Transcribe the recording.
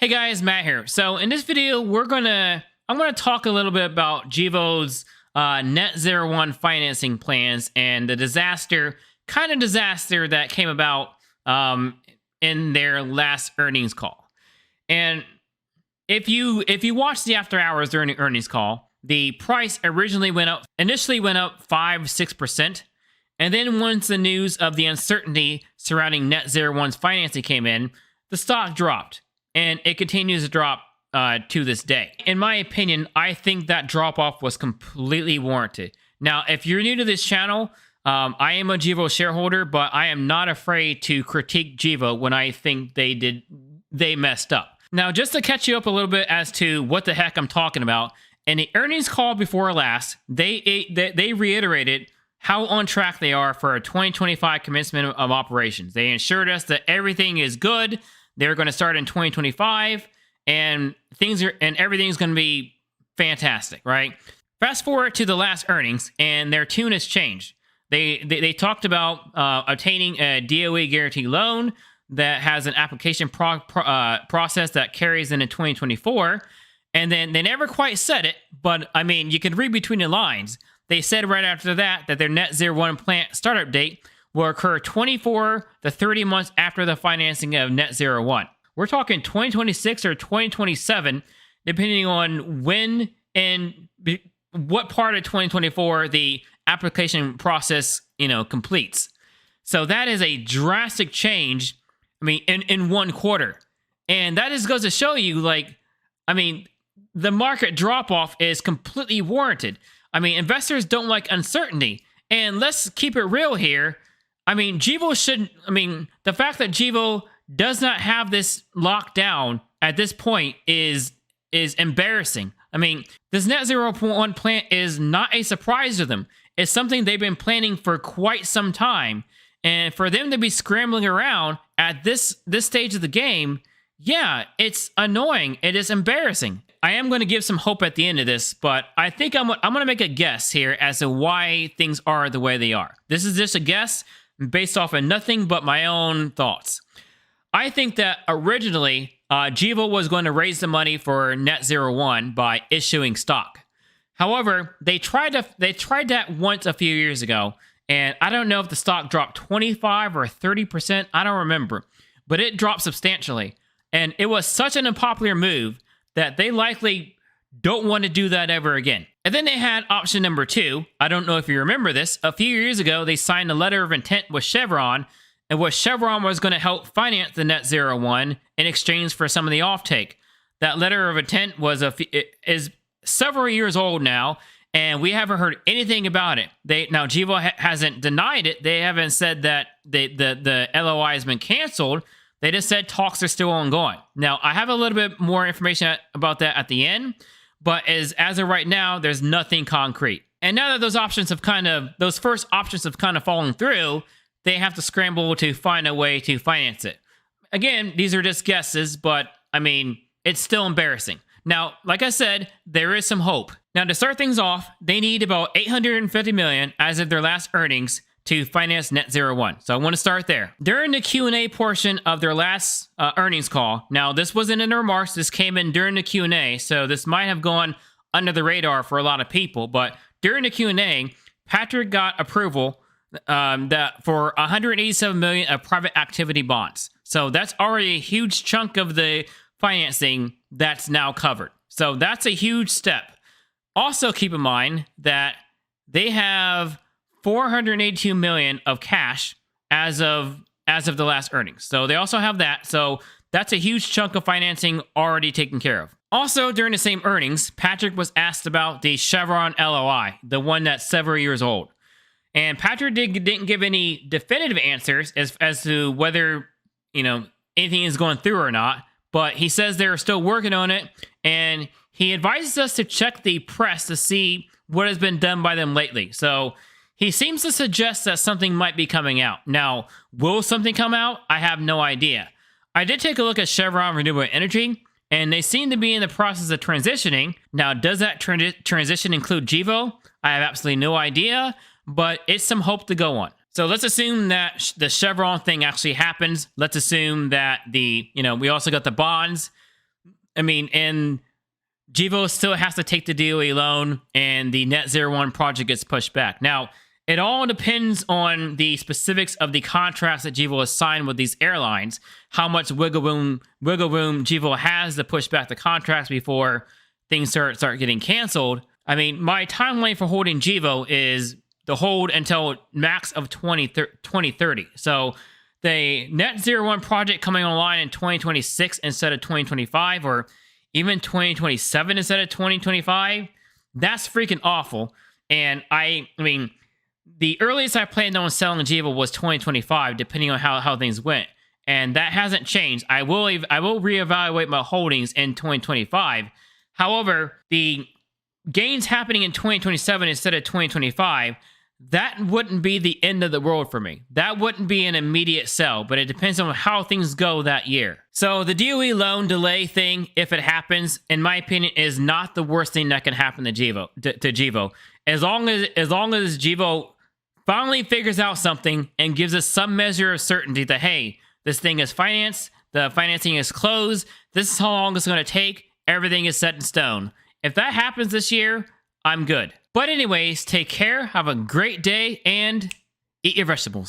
Hey guys, Matt here. So in this video, I'm gonna talk a little bit about Gevo's net zero one financing plans and the disaster that came about in their last earnings call. And if you watch the after hours during the earnings call, the price initially went up 5-6%. And then once the news of the uncertainty surrounding net zero one's financing came in, the stock dropped. And it continues to drop to this day. In my opinion, I think that drop-off was completely warranted. Now, if you're new to this channel, I am a Gevo shareholder, but I am not afraid to critique Gevo when I think they messed up. Now, just to catch you up a little bit as to what the heck I'm talking about, in the earnings call before last, they reiterated how on track they are for a 2025 commencement of operations. They assured us that everything is good. They're going to start in 2025, and everything's going to be fantastic, right? Fast forward to the last earnings, and their tune has changed. They talked about obtaining a DOE guarantee loan that has an application process that carries into 2024, and then they never quite said it, but I mean, you can read between the lines. They said right after that their net zero one plant startup date will occur 24 to 30 months after the financing of net zero one. We're talking 2026 or 2027, depending on when and what part of 2024 the application process, completes. So that is a drastic change, in one quarter. And that just goes to show you, the market drop-off is completely warranted. Investors don't like uncertainty. And let's keep it real here. Gevo shouldn't. The fact that Gevo does not have this locked down at this point is embarrassing. This net zero one plant is not a surprise to them. It's something they've been planning for quite some time, and for them to be scrambling around at this stage of the game, yeah, it's annoying. It is embarrassing. I am going to give some hope at the end of this, but I think I'm going to make a guess here as to why things are the way they are. This is just a guess based off of nothing but my own thoughts. I think that originally Gevo was going to raise the money for net zero one by issuing stock. However, they tried that once a few years ago, and I don't know if the stock dropped 25 or 30%. I don't remember, but it dropped substantially, and it was such an unpopular move that they likely don't want to do that ever again. And then they had option number 2. I don't know if you remember this. A few years ago, they signed a letter of intent with Chevron, and what Chevron was going to help finance the net zero one in exchange for some of the offtake. That letter of intent is several years old now, and we haven't heard anything about it. Now Gevo hasn't denied it. They haven't said that the LOI has been canceled. They just said talks are still ongoing. Now, I have a little bit more information about that at the end, but as of right now, there's nothing concrete. And now that those first options have kind of fallen through, they have to scramble to find a way to finance it. Again, these are just guesses, but it's still embarrassing. Now, like I said, there is some hope. Now, to start things off, they need about $850 million as of their last earnings to finance net zero one. So I want to start there. During the Q&A portion of their last earnings call, now this wasn't in the remarks, this came in during the Q&A, so this might have gone under the radar for a lot of people, but during the Q&A, Patrick got approval for $187 million of private activity bonds. So that's already a huge chunk of the financing that's now covered. So that's a huge step. Also keep in mind that they have $482 million of cash as of the last earnings. So they also have that. So that's a huge chunk of financing already taken care of. Also, during the same earnings, Patrick was asked about the Chevron LOI, the one that's several years old. And Patrick didn't give any definitive answers as to whether, anything is going through or not. But he says they're still working on it. And he advises us to check the press to see what has been done by them lately. So he seems to suggest that something might be coming out. Now, will something come out? I have no idea. I did take a look at Chevron Renewable Energy, and they seem to be in the process of transitioning. Now, does that transition include Gevo? I have absolutely no idea, but it's some hope to go on. So let's assume that the Chevron thing actually happens. Let's assume that we also got the bonds. I mean, and Gevo still has to take the DOE loan, and the Net Zero One project gets pushed back. Now, it all depends on the specifics of the contracts that Gevo has signed with these airlines, how much wiggle room Gevo has to push back the contracts before things start getting canceled. I mean, my timeline for holding Gevo is the hold until max of 2030. So the Net Zero One project coming online in 2026 instead of 2025, or even 2027 instead of 2025, that's freaking awful. And I mean, the earliest I planned on selling Gevo was 2025, depending on how things went. And that hasn't changed. I will reevaluate my holdings in 2025. However, the gains happening in 2027 instead of 2025, that wouldn't be the end of the world for me. That wouldn't be an immediate sell, but it depends on how things go that year. So the DOE loan delay thing, if it happens, in my opinion, is not the worst thing that can happen to Gevo. As long as Gevo finally figures out something and gives us some measure of certainty that, hey, this thing is financed, the financing is closed, this is how long it's going to take, everything is set in stone. If that happens this year, I'm good. But anyways, take care, have a great day, and eat your vegetables.